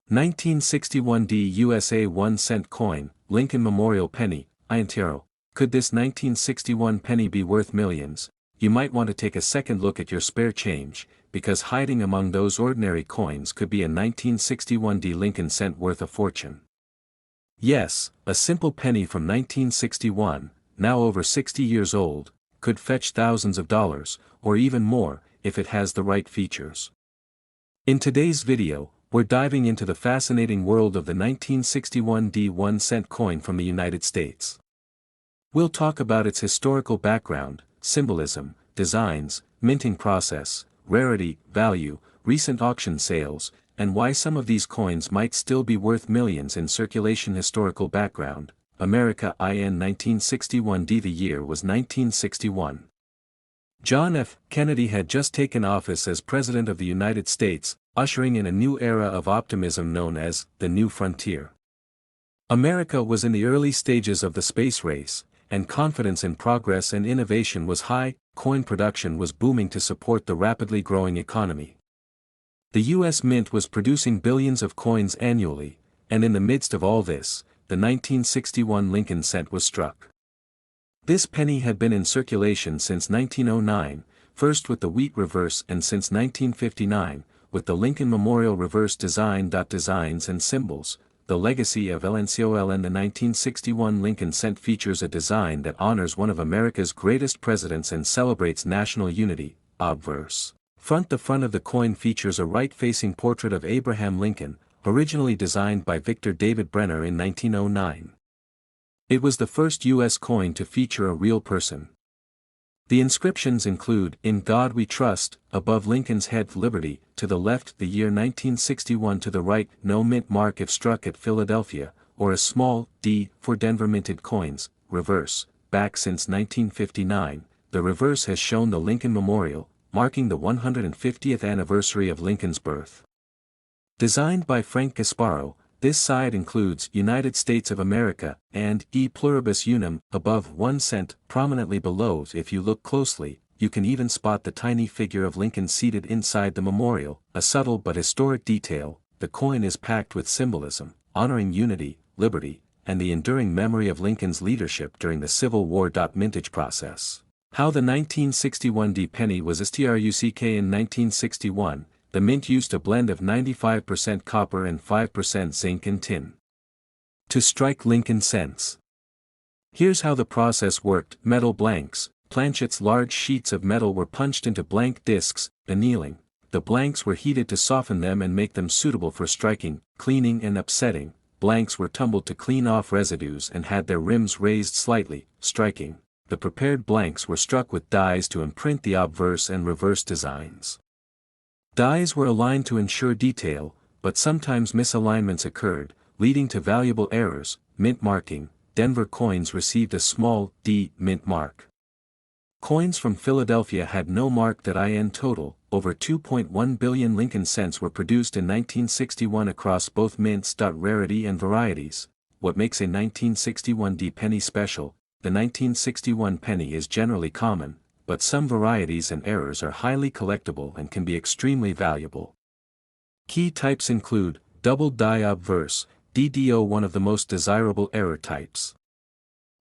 1961 D USA 1-cent coin, Lincoln Memorial penny, Iantero. Could this 1961 penny be worth millions? You might want to take a second look at your spare change, because hiding among those ordinary coins could be a 1961 D Lincoln cent worth a fortune. Yes, a simple penny from 1961, now over 60 years old, could fetch thousands of dollars, or even more, if it has the right features. In today's video, we're diving into the fascinating world of the 1961 D 1-cent coin from the United States. We'll talk about its historical background, symbolism, designs, minting process, rarity, value, recent auction sales, and why some of these coins might still be worth millions in circulation. Historical background, America IN 1961 D. The year was 1961. John F. Kennedy had just taken office as President of the United States, ushering in a new era of optimism known as the New Frontier. America was in the early stages of the space race, and confidence in progress and innovation was high. Coin production was booming to support the rapidly growing economy. The U.S. Mint was producing billions of coins annually, and in the midst of all this, the 1961 Lincoln cent was struck. This penny had been in circulation since 1909, first with the wheat reverse and since 1959, with the Lincoln Memorial reverse design. Designs and symbols. The legacy of LNCOL and the 1961 Lincoln cent features a design that honors one of America's greatest presidents and celebrates national unity. Obverse. The front of the coin features a right-facing portrait of Abraham Lincoln, originally designed by Victor David Brenner in 1909. It was the first U.S. coin to feature a real person. The inscriptions include, "In God We Trust," above Lincoln's head, "Liberty," to the left, the year 1961 to the right, no mint mark if struck at Philadelphia, or a small D for Denver. Minted coins, reverse, back since 1959, the reverse has shown the Lincoln Memorial, marking the 150th anniversary of Lincoln's birth. Designed by Frank Gasparo, this side includes United States of America and E pluribus unum above 1 cent. Prominently below, if you look closely, you can even spot the tiny figure of Lincoln seated inside the memorial, a subtle but historic detail. The coin is packed with symbolism, honoring unity, liberty, and the enduring memory of Lincoln's leadership during the Civil War. Mintage process. How the 1961 D penny was struck. In 1961, the mint used a blend of 95% copper and 5% zinc and tin to strike Lincoln cents. Here's how the process worked. Metal blanks, planchets. Large sheets of metal were punched into blank discs, annealing. The blanks were heated to soften them and make them suitable for striking, cleaning and upsetting. Blanks were tumbled to clean off residues and had their rims raised slightly, striking. The prepared blanks were struck with dies to imprint the obverse and reverse designs. Dies were aligned to ensure detail, but sometimes misalignments occurred, leading to valuable errors. Mint marking. Denver coins received a small D mint mark. Coins from Philadelphia had no mark. In total, over 2.1 billion Lincoln cents were produced in 1961 across both mints. Rarity and varieties. What makes a 1961 D penny special? The 1961 penny is generally common, but some varieties and errors are highly collectible and can be extremely valuable. Key types include double die obverse, DDO, one of the most desirable error types.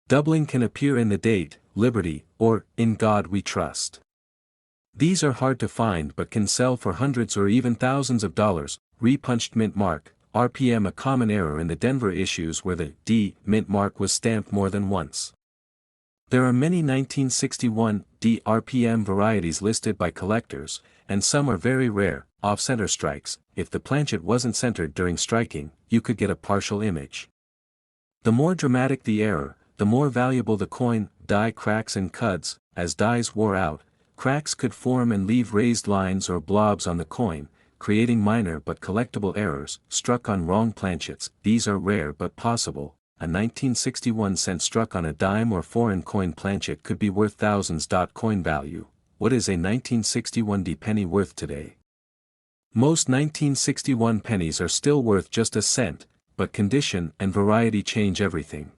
Doubling can appear in the date, Liberty, or In God We Trust. These are hard to find but can sell for hundreds or even thousands of dollars. Repunched mint mark, RPM, a common error in the Denver issues where the D mint mark was stamped more than once. There are many 1961 D RPM varieties listed by collectors, and some are very rare. Off-center strikes. If the planchet wasn't centered during striking, you could get a partial image. The more dramatic the error, the more valuable the coin. Die cracks and cuds. As dies wore out, cracks could form and leave raised lines or blobs on the coin, creating minor but collectible errors. Struck on wrong planchets. These are rare but possible. A 1961 cent struck on a dime or foreign coin planchet could be worth thousands. Coin value. What is a 1961 D penny worth today? Most 1961 pennies are still worth just a cent, but condition and variety change everything.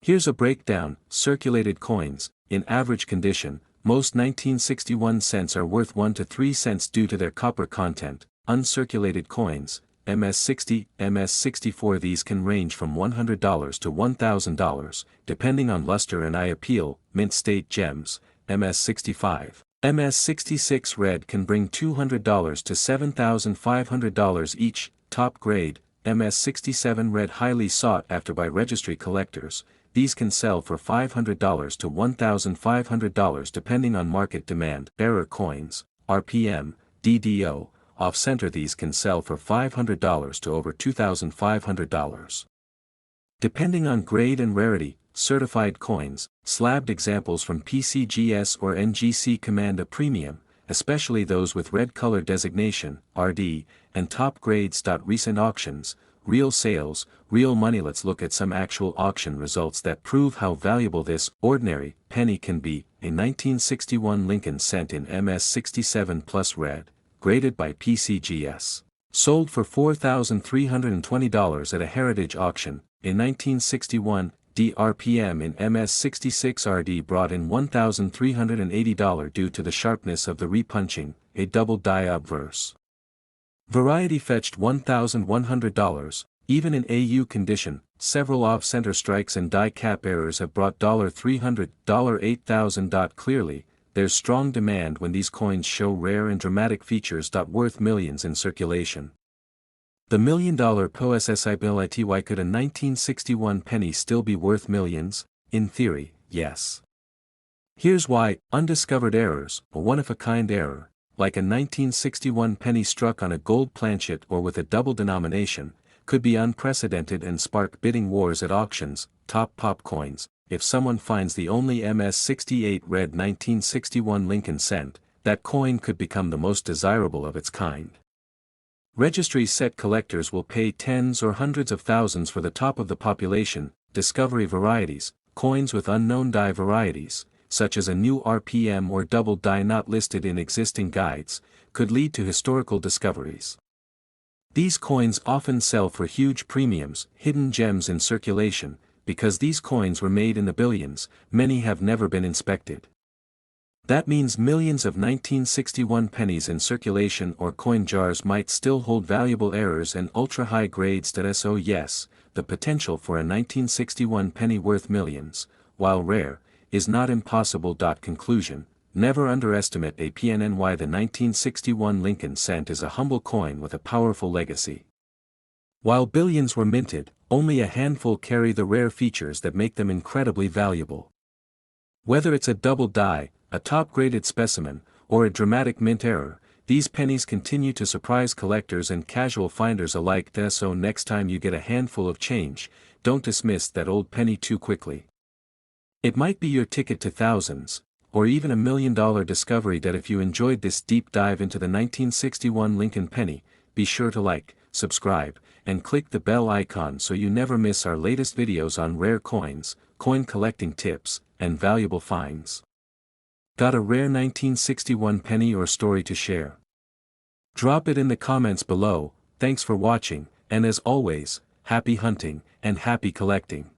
Here's a breakdown. Circulated coins. In average condition, most 1961 cents are worth 1 to 3 cents due to their copper content. Uncirculated coins. MS-60, MS-64. These can range from $100 to $1,000, depending on luster and eye appeal. Mint State Gems, MS-65. MS-66 Red can bring $200 to $7,500 each. Top grade, MS-67 Red highly sought after by registry collectors. These can sell for $500 to $1,500 depending on market demand. Bearer coins, RPM, DDO, off-center. These can sell for $500 to over $2,500. Depending on grade and rarity, certified coins, slabbed examples from PCGS or NGC command a premium, especially those with red color designation, RD, and top grades. Recent auctions, real sales, real money. Let's look at some actual auction results that prove how valuable this ordinary penny can be. A 1961 Lincoln cent in MS-67 plus red, graded by PCGS, sold for $4,320 at a heritage auction. In 1961, DRPM in MS-66 RD brought in $1,380 due to the sharpness of the repunching, a double die obverse. Variety fetched $1,100, even in AU condition. Several off-center strikes and die cap errors have brought $300, $8,000. Clearly, there's strong demand when these coins show rare and dramatic features. Worth millions in circulation. The $1 million possibility. Why could a 1961 penny still be worth millions? In theory, yes. Here's why: undiscovered errors, a one-of-a-kind error, like a 1961 penny struck on a gold planchet or with a double denomination, could be unprecedented and spark bidding wars at auctions. Top pop coins. If someone finds the only MS-68 red 1961 Lincoln cent, that coin could become the most desirable of its kind. Registry set collectors will pay tens or hundreds of thousands for the top of the population. Discovery varieties, coins with unknown die varieties, such as a new RPM or double die not listed in existing guides, could lead to historical discoveries. These coins often sell for huge premiums. Hidden gems in circulation. Because these coins were made in the billions, many have never been inspected. That means millions of 1961 pennies in circulation or coin jars might still hold valuable errors and ultra-high grades. So yes, the potential for a 1961 penny worth millions, while rare, is not impossible. Conclusion: never underestimate a PNNY. The 1961 Lincoln cent is a humble coin with a powerful legacy. While billions were minted, only a handful carry the rare features that make them incredibly valuable. Whether it's a double die, a top-graded specimen, or a dramatic mint error, these pennies continue to surprise collectors and casual finders alike. So next time you get a handful of change, don't dismiss that old penny too quickly. It might be your ticket to thousands, or even $1 million discovery. If you enjoyed this deep dive into the 1961 Lincoln penny, be sure to like, subscribe, and click the bell icon so you never miss our latest videos on rare coins, coin collecting tips, and valuable finds. Got a rare 1961 penny or story to share? Drop it in the comments below. Thanks for watching, and as always, happy hunting, and happy collecting.